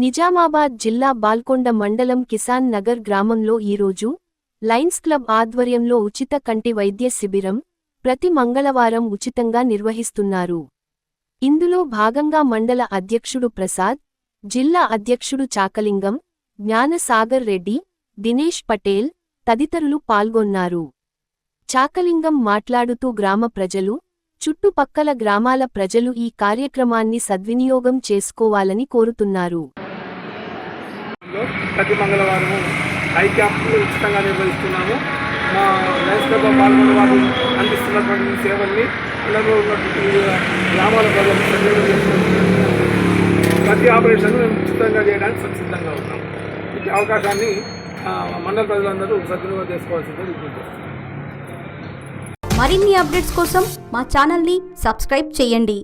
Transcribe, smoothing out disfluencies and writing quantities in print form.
నిజామాబాద్ జిల్లా బాల్కొండ మండలం కిసాన్ నగర్ గ్రామంలో ఈరోజు లయన్స్ క్లబ్ ఆధ్వర్యంలో ఉచిత కంటి వైద్య శిబిరం ప్రతి మంగళవారం ఉచితంగా నిర్వహిస్తున్నారు. ఇందులో భాగంగా మండల అధ్యక్షుడు ప్రసాద్, జిల్లా అధ్యక్షుడు చాకలింగం, జ్ఞానసాగర్ రెడ్డి, దినేష్ పటేల్ తదితరులు పాల్గొన్నారు. చాకలింగం మాట్లాడుతూ గ్రామ ప్రజలు, చుట్టుపక్కల గ్రామాల ప్రజలు ఈ కార్యక్రమాన్ని సద్వినియోగం చేసుకోవాలని కోరుతున్నారు. ప్రతి మంగళవారము ఐ క్యాంపులు ఉచితంగా నిర్వహిస్తున్నాము. మా లయన్స్ క్లబ్ పాల్గొన్న వారు అందిస్తున్నటువంటి సేవల్ని ఇళ్లలో ఉన్నటువంటి గ్రామాల ప్రజలు సద్వినియోగం చేసుకుంటున్నాము. ప్రతి ఆపరేషన్ మేము ఉచితంగా చేయడానికి సంసిద్ధంగా ఉన్నాం. ఈ అవకాశాన్ని మండల ప్రజలందరూ సద్వినియోగం చేసుకోవాల్సిందే విజ్ఞప్తి. మరిన్ని అప్డేట్స్ కోసం మా ఛానల్ని సబ్స్క్రైబ్ చేయండి.